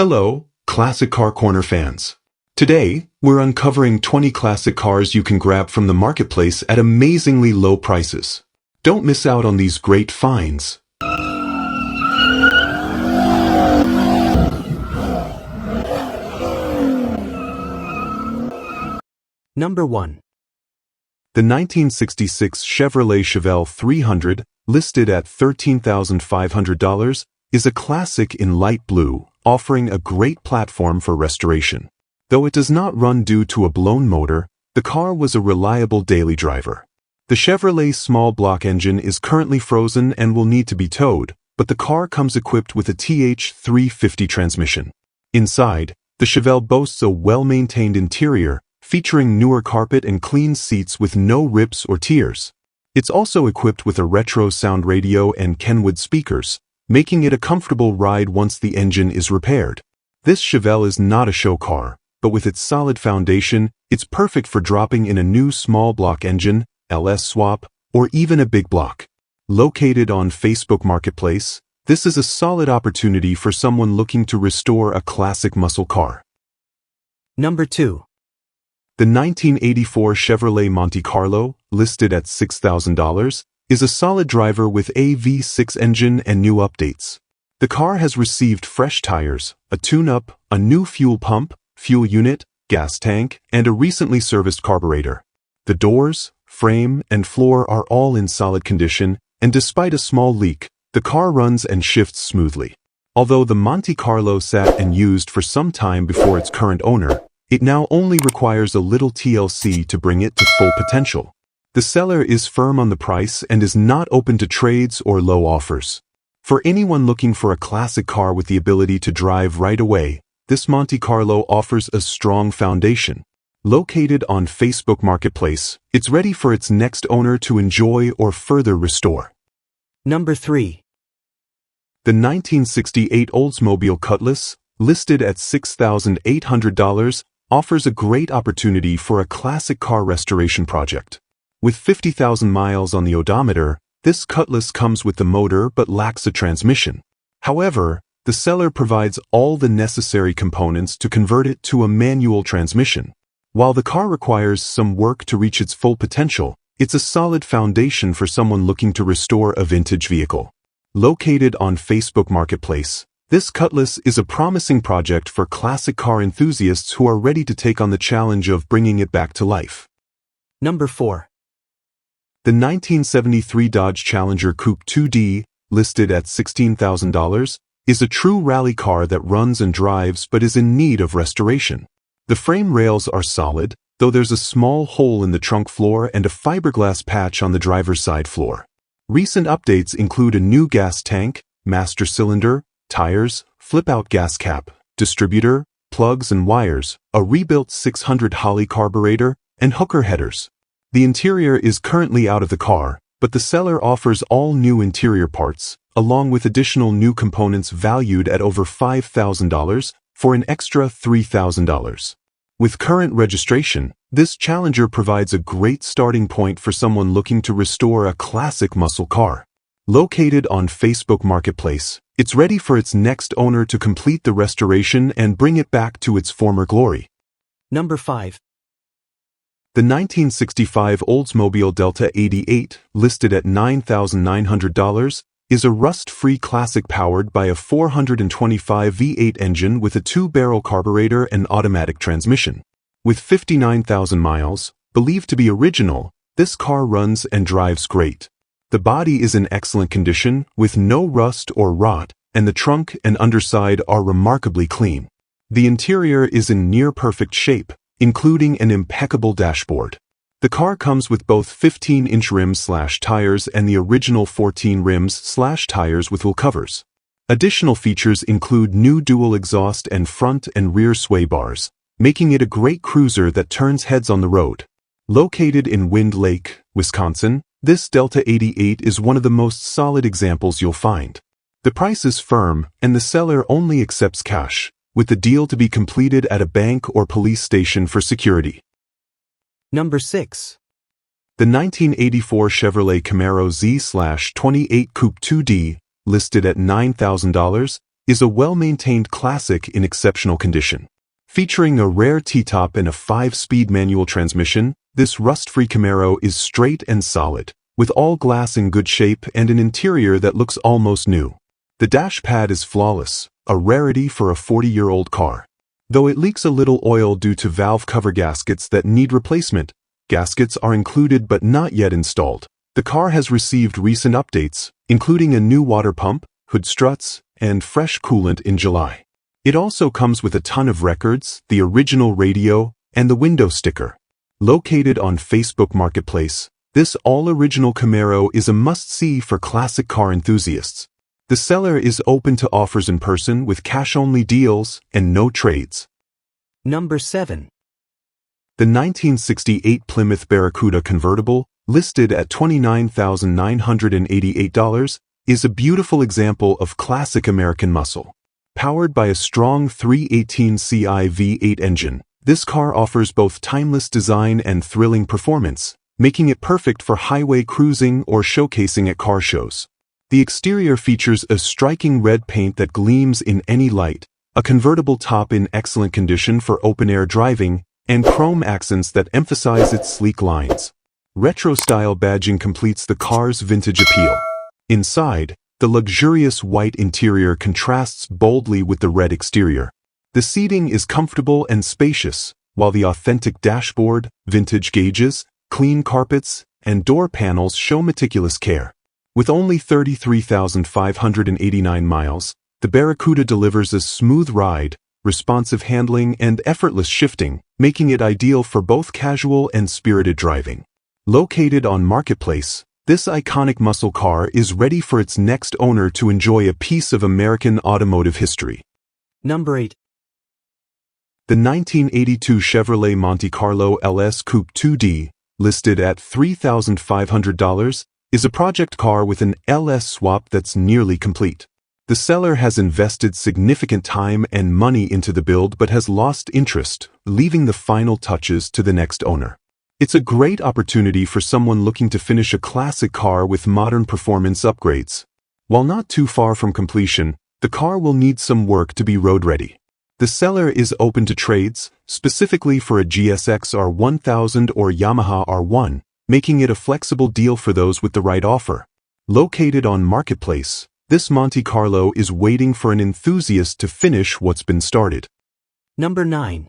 Hello, Classic Car Corner fans. Today, we're uncovering 20 classic cars you can grab from the marketplace at amazingly low prices. Don't miss out on these great finds. Number 1. The 1966 Chevrolet Chevelle 300, listed at $13,500, is a classic in light blue, offering a great platform for restoration. Though it does not run due to a blown motor, the car was a reliable daily driver. The Chevrolet small block engine is currently frozen and will need to be towed, but the car comes equipped with a TH350 transmission. Inside, the Chevelle boasts a well-maintained interior, featuring newer carpet and clean seats with no rips or tears. It's also equipped with a retro sound radio and Kenwood speakers, making it a comfortable ride once the engine is repaired. This Chevelle is not a show car, but with its solid foundation, it's perfect for dropping in a new small block engine, LS swap, or even a big block. Located on Facebook Marketplace, this is a solid opportunity for someone looking to restore a classic muscle car. Number 2. The 1984 Chevrolet Monte Carlo, listed at $6,000, is a solid driver with a V6 engine and new updates. The car has received fresh tires, a tune-up, a new fuel pump, fuel unit, gas tank, and a recently serviced carburetor. The doors, frame, and floor are all in solid condition, and despite a small leak, the car runs and shifts smoothly. Although the Monte Carlo sat and used for some time before its current owner, it now only requires a little TLC to bring it to full potential. The seller is firm on the price and is not open to trades or low offers. For anyone looking for a classic car with the ability to drive right away, this Monte Carlo offers a strong foundation. Located on Facebook Marketplace, it's ready for its next owner to enjoy or further restore. Number 3. The 1968 Oldsmobile Cutlass, listed at $6,800, offers a great opportunity for a classic car restoration project. With 50,000 miles on the odometer, this Cutlass comes with the motor but lacks a transmission. However, the seller provides all the necessary components to convert it to a manual transmission. While the car requires some work to reach its full potential, it's a solid foundation for someone looking to restore a vintage vehicle. Located on Facebook Marketplace, this Cutlass is a promising project for classic car enthusiasts who are ready to take on the challenge of bringing it back to life. Number 4. The 1973 Dodge Challenger Coupe 2D, listed at $16,000, is a true rally car that runs and drives but is in need of restoration. The frame rails are solid, though there's a small hole in the trunk floor and a fiberglass patch on the driver's side floor. Recent updates include a new gas tank, master cylinder, tires, flip-out gas cap, distributor, plugs and wires, a rebuilt 600 Holley carburetor, and hooker headers. The interior is currently out of the car, but the seller offers all new interior parts, along with additional new components valued at over $5,000 for an extra $3,000. With current registration, this Challenger provides a great starting point for someone looking to restore a classic muscle car. Located on Facebook Marketplace, it's ready for its next owner to complete the restoration and bring it back to its former glory. Number 5. The 1965 Oldsmobile Delta 88, listed at $9,900, is a rust-free classic powered by a 425 V8 engine with a 2-barrel carburetor and automatic transmission. With 59,000 miles, believed to be original, this car runs and drives great. The body is in excellent condition, with no rust or rot, and the trunk and underside are remarkably clean. The interior is in near-perfect shape, including an impeccable dashboard. The car comes with both 15-inch rims/tires and the original 14 rims/tires with wheel covers. Additional features include new dual exhaust and front and rear sway bars, making it a great cruiser that turns heads on the road. Located in Wind Lake, Wisconsin, this Delta 88 is one of the most solid examples you'll find. The price is firm, and the seller only accepts cash, with the deal to be completed at a bank or police station for security. Number 6. The 1984 Chevrolet Camaro Z/28 Coupe 2D, listed at $9,000, is a well-maintained classic in exceptional condition. Featuring a rare T-top and a 5-speed manual transmission, this rust-free Camaro is straight and solid, with all glass in good shape and an interior that looks almost new. The dash pad is flawless, a rarity for a 40-year-old car. Though it leaks a little oil due to valve cover gaskets that need replacement, gaskets are included but not yet installed. The car has received recent updates, including a new water pump, hood struts, and fresh coolant in July. It also comes with a ton of records, the original radio, and the window sticker. Located on Facebook Marketplace, this all-original Camaro is a must-see for classic car enthusiasts. The seller is open to offers in person with cash-only deals and no trades. Number 7. The 1968 Plymouth Barracuda convertible, listed at $29,988, is a beautiful example of classic American muscle. Powered by a strong 318 Ci V8 engine, this car offers both timeless design and thrilling performance, making it perfect for highway cruising or showcasing at car shows. The exterior features a striking red paint that gleams in any light, a convertible top in excellent condition for open-air driving, and chrome accents that emphasize its sleek lines. Retro-style badging completes the car's vintage appeal. Inside, the luxurious white interior contrasts boldly with the red exterior. The seating is comfortable and spacious, while the authentic dashboard, vintage gauges, clean carpets, and door panels show meticulous care. With only 33,589 miles, the Barracuda delivers a smooth ride, responsive handling, and effortless shifting, making it ideal for both casual and spirited driving. Located on Marketplace, this iconic muscle car is ready for its next owner to enjoy a piece of American automotive history. Number 8. The 1982 Chevrolet Monte Carlo LS Coupe 2D, listed at $3,500, is a project car with an LS swap that's nearly complete. The seller has invested significant time and money into the build but has lost interest, leaving the final touches to the next owner. It's a great opportunity for someone looking to finish a classic car with modern performance upgrades. While not too far from completion, the car will need some work to be road-ready. The seller is open to trades, specifically for a GSX R1000 or Yamaha R1, making it a flexible deal for those with the right offer. Located on Marketplace, this Monte Carlo is waiting for an enthusiast to finish what's been started. Number 9.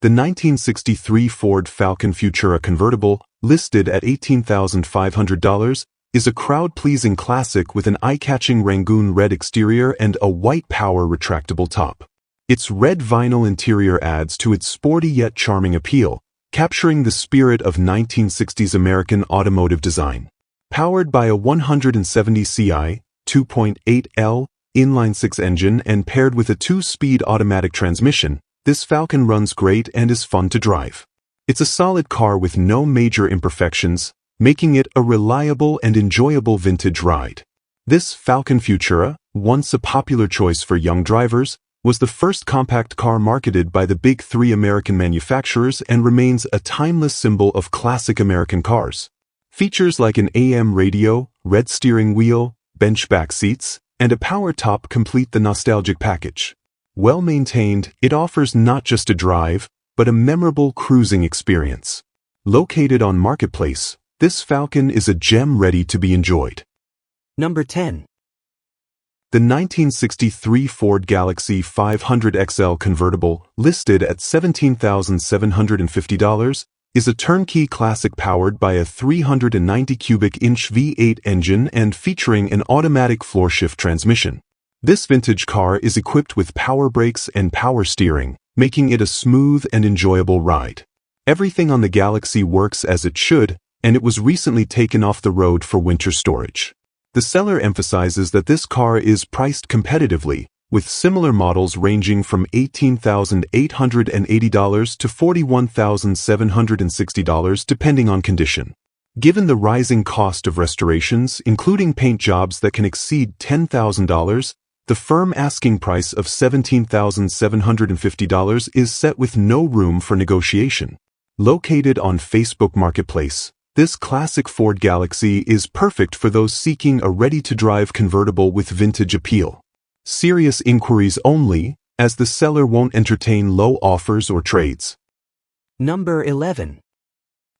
The 1963 Ford Falcon Futura convertible, listed at $18,500, is a crowd-pleasing classic with an eye-catching Rangoon red exterior and a white power retractable top. Its red vinyl interior adds to its sporty yet charming appeal, capturing the spirit of 1960s American automotive design. Powered by a 170 Ci, 2.8L, inline-six engine and paired with a 2-speed automatic transmission, this Falcon runs great and is fun to drive. It's a solid car with no major imperfections, making it a reliable and enjoyable vintage ride. This Falcon Futura, once a popular choice for young drivers, was the first compact car marketed by the big three American manufacturers and remains a timeless symbol of classic American cars. Features like an AM radio, red steering wheel, bench back seats, and a power top complete the nostalgic package. Well maintained, it offers not just a drive, but a memorable cruising experience. Located on Marketplace, this Falcon is a gem ready to be enjoyed. Number 10. The 1963 Ford Galaxy 500 XL convertible, listed at $17,750, is a turnkey classic powered by a 390 cubic inch V8 engine and featuring an automatic floor-shift transmission. This vintage car is equipped with power brakes and power steering, making it a smooth and enjoyable ride. Everything on the Galaxy works as it should, and it was recently taken off the road for winter storage. The seller emphasizes that this car is priced competitively, with similar models ranging from $18,880 to $41,760 depending on condition. Given the rising cost of restorations, including paint jobs that can exceed $10,000, the firm asking price of $17,750 is set with no room for negotiation. Located on Facebook Marketplace, this classic Ford Galaxy is perfect for those seeking a ready-to-drive convertible with vintage appeal. Serious inquiries only, as the seller won't entertain low offers or trades. Number 11.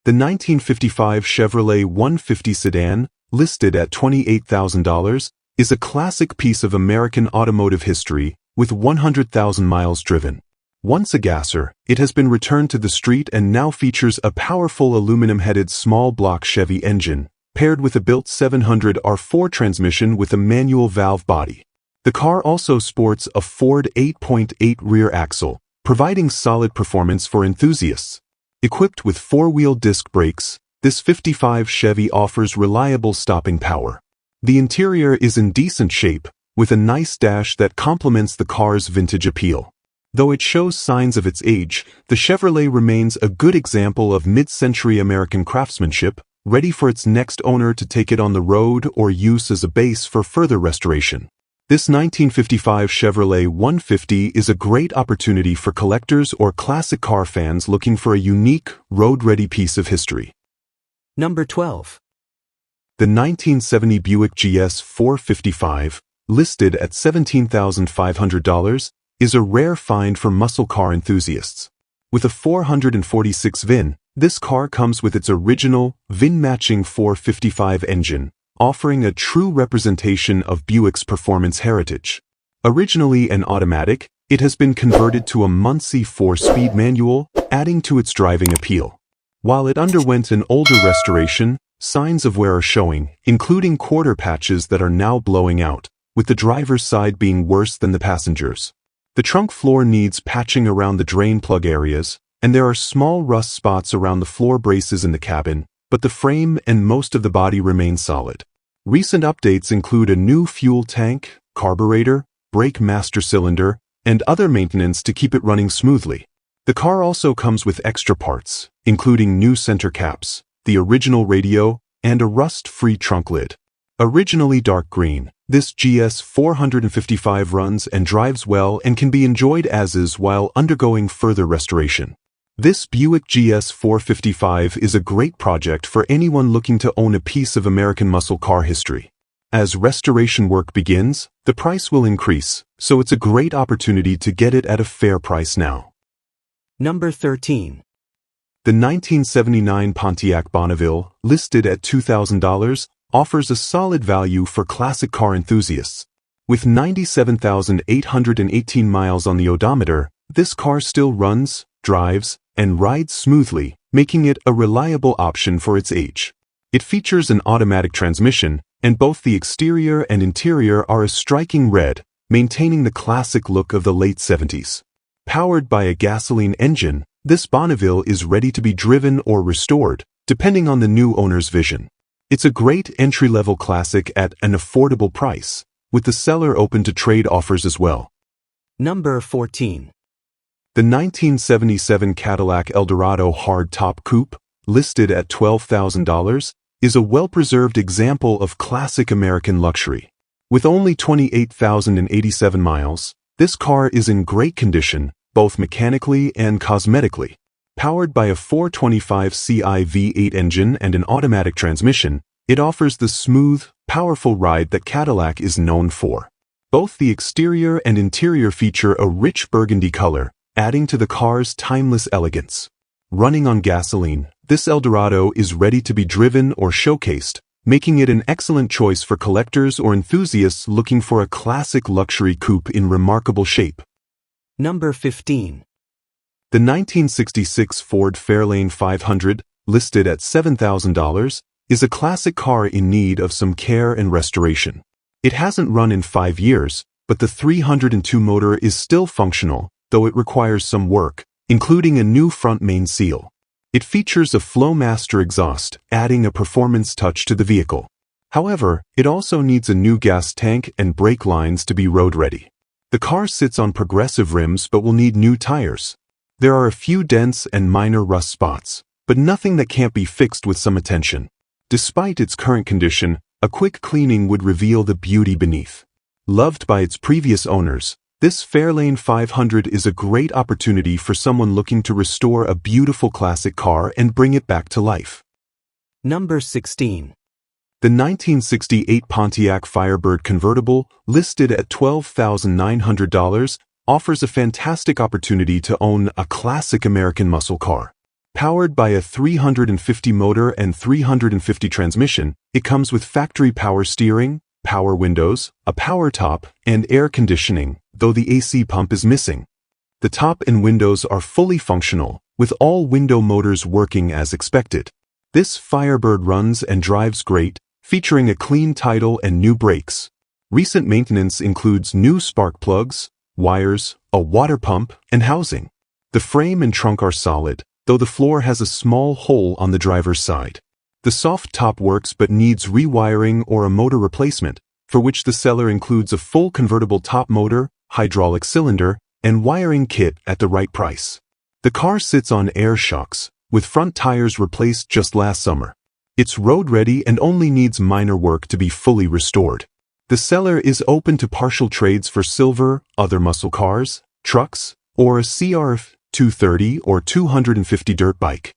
The 1955 Chevrolet 150 sedan, listed at $28,000, is a classic piece of American automotive history with 100,000 miles driven. Once a gasser, it has been returned to the street and now features a powerful aluminum-headed small-block Chevy engine, paired with a built 700R4 transmission with a manual valve body. The car also sports a Ford 8.8 rear axle, providing solid performance for enthusiasts. Equipped with four-wheel disc brakes, this 55 Chevy offers reliable stopping power. The interior is in decent shape, with a nice dash that complements the car's vintage appeal. Though it shows signs of its age, the Chevrolet remains a good example of mid-century American craftsmanship, ready for its next owner to take it on the road or use as a base for further restoration. This 1955 Chevrolet 150 is a great opportunity for collectors or classic car fans looking for a unique, road-ready piece of history. Number 12. The 1970 Buick GS 455, listed at $17,500, is a rare find for muscle car enthusiasts. With a 446 VIN, this car comes with its original, VIN-matching 455 engine, offering a true representation of Buick's performance heritage. Originally an automatic, it has been converted to a Monte 4-speed manual, adding to its driving appeal. While it underwent an older restoration, signs of wear are showing, including quarter patches that are now blowing out, with the driver's side being worse than the passengers. The trunk floor needs patching around the drain plug areas, and there are small rust spots around the floor braces in the cabin, but the frame and most of the body remain solid. Recent updates include a new fuel tank, carburetor, brake master cylinder, and other maintenance to keep it running smoothly. The car also comes with extra parts, including new center caps, the original radio, and a rust-free trunk lid. Originally dark green, this GS 455 runs and drives well and can be enjoyed as is while undergoing further restoration. This Buick GS 455 is a great project for anyone looking to own a piece of American muscle car history. As restoration work begins, the price will increase, so it's a great opportunity to get it at a fair price now. Number 13. The 1979 Pontiac Bonneville, listed at $2,000, offers a solid value for classic car enthusiasts. With 97,818 miles on the odometer, this car still runs, drives, and rides smoothly, making it a reliable option for its age. It features an automatic transmission, and both the exterior and interior are a striking red, maintaining the classic look of the late 70s. Powered by a gasoline engine, this Bonneville is ready to be driven or restored, depending on the new owner's vision. It's a great entry-level classic at an affordable price, with the seller open to trade offers as well. Number 14. The 1977 Cadillac El Dorado hard-top coupe, listed at $12,000, is a well-preserved example of classic American luxury. With only 28,087 miles, this car is in great condition, both mechanically and cosmetically. Powered by a 425 Ci V8 engine and an automatic transmission, it offers the smooth, powerful ride that Cadillac is known for. Both the exterior and interior feature a rich burgundy color, adding to the car's timeless elegance. Running on gasoline, this El Dorado is ready to be driven or showcased, making it an excellent choice for collectors or enthusiasts looking for a classic luxury coupe in remarkable shape. Number 15. The 1966 Ford Fairlane 500, listed at $7,000, is a classic car in need of some care and restoration. It hasn't run in 5 years, but the 302 motor is still functional, though it requires some work, including a new front main seal. It features a Flowmaster exhaust, adding a performance touch to the vehicle. However, it also needs a new gas tank and brake lines to be road-ready. The car sits on progressive rims but will need new tires. There are a few dents and minor rust spots, but nothing that can't be fixed with some attention. Despite its current condition, a quick cleaning would reveal the beauty beneath. Loved by its previous owners, this Fairlane 500 is a great opportunity for someone looking to restore a beautiful classic car and bring it back to life. Number 16. The 1968 Pontiac Firebird convertible, listed at $12,900, offers a fantastic opportunity to own a classic American muscle car. Powered by a 350 motor and 350 transmission, it comes with factory power steering, power windows, a power top, and air conditioning, though the AC pump is missing. The top and windows are fully functional, with all window motors working as expected. This Firebird runs and drives great, featuring a clean title and new brakes. Recent maintenance includes new spark plugs, wires, a water pump, and housing. The frame and trunk are solid, though the floor has a small hole on the driver's side. The soft top works but needs rewiring or a motor replacement, for which the seller includes a full convertible top motor, hydraulic cylinder, and wiring kit at the right price. The car sits on air shocks, with front tires replaced just last summer. It's road-ready and only needs minor work to be fully restored. The seller is open to partial trades for silver, other muscle cars, trucks, or a CRF 230 or 250 dirt bike.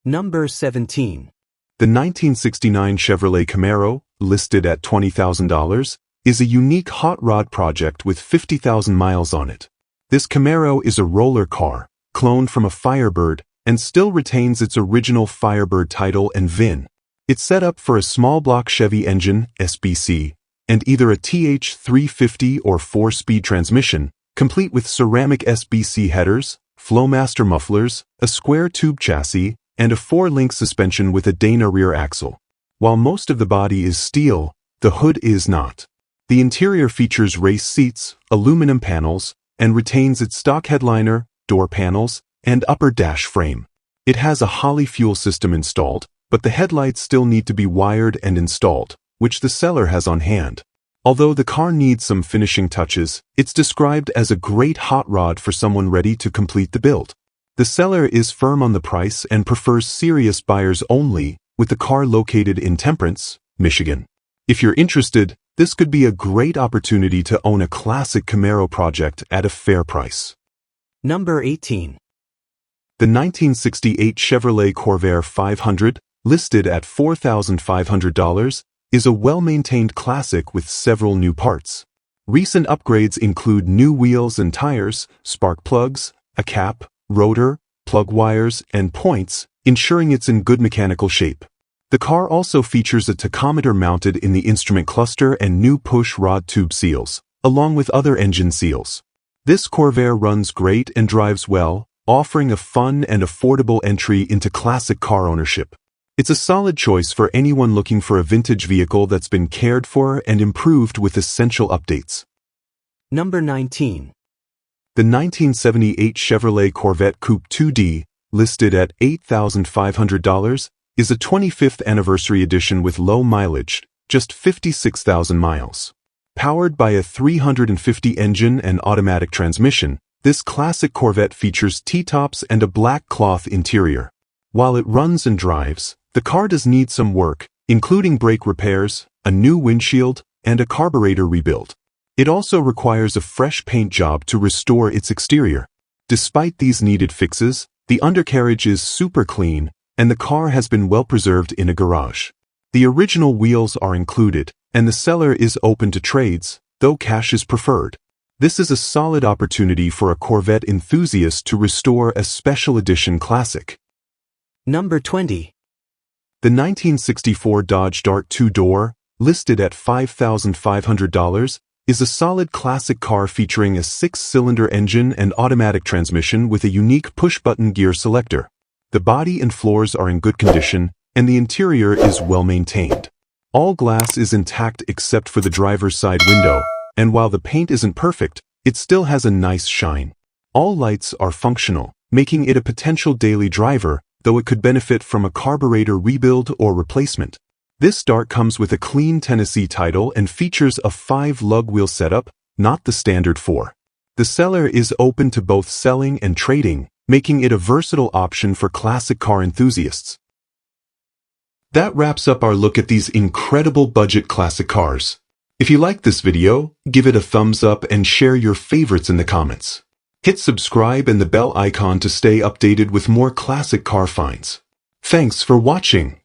Number 17. The 1969 Chevrolet Camaro, listed at $20,000, is a unique hot rod project with 50,000 miles on it. This Camaro is a roller car, cloned from a Firebird, and still retains its original Firebird title and VIN. It's set up for a small block Chevy engine, SBC, and either a TH350 or 4-speed transmission, complete with ceramic SBC headers, Flowmaster mufflers, a square tube chassis, and a 4-link suspension with a Dana rear axle. While most of the body is steel, the hood is not. The interior features race seats, aluminum panels, and retains its stock headliner, door panels, and upper dash frame. It has a Holley fuel system installed, but the headlights still need to be wired and installed, which the seller has on hand. Although the car needs some finishing touches, it's described as a great hot rod for someone ready to complete the build. The seller is firm on the price and prefers serious buyers only, with the car located in Temperance, Michigan. If you're interested, this could be a great opportunity to own a classic Camaro project at a fair price. Number 18. The 1968 Chevrolet Corvair 500, listed at $4,500, is a well-maintained classic with several new parts. Recent upgrades include new wheels and tires, spark plugs, a cap, rotor, plug wires, and points, ensuring it's in good mechanical shape. The car also features a tachometer mounted in the instrument cluster and new push rod tube seals, along with other engine seals. This Corvair runs great and drives well, offering a fun and affordable entry into classic car ownership. It's a solid choice for anyone looking for a vintage vehicle that's been cared for and improved with essential updates. Number 19. The 1978 Chevrolet Corvette Coupe 2D, listed at $8,500, is a 25th anniversary edition with low mileage, just 56,000 miles. Powered by a 350 engine and automatic transmission, this classic Corvette features T-tops and a black cloth interior. While it runs and drives, the car does need some work, including brake repairs, a new windshield, and a carburetor rebuild. It also requires a fresh paint job to restore its exterior. Despite these needed fixes, the undercarriage is super clean, and the car has been well preserved in a garage. The original wheels are included, and the seller is open to trades, though cash is preferred. This is a solid opportunity for a Corvette enthusiast to restore a special edition classic. Number 20. The 1964 Dodge Dart 2-door, listed at $5,500, is a solid classic car featuring a 6-cylinder engine and automatic transmission with a unique push-button gear selector. The body and floors are in good condition, and the interior is well maintained. All glass is intact except for the driver's side window, and while the paint isn't perfect, it still has a nice shine. All lights are functional, making it a potential daily driver, though it could benefit from a carburetor rebuild or replacement. This Dart comes with a clean Tennessee title and features a 5-lug wheel setup, not the standard 4. The seller is open to both selling and trading, making it a versatile option for classic car enthusiasts. That wraps up our look at these incredible budget classic cars. If you liked this video, give it a thumbs up and share your favorites in the comments. Hit subscribe and the bell icon to stay updated with more classic car finds. Thanks for watching.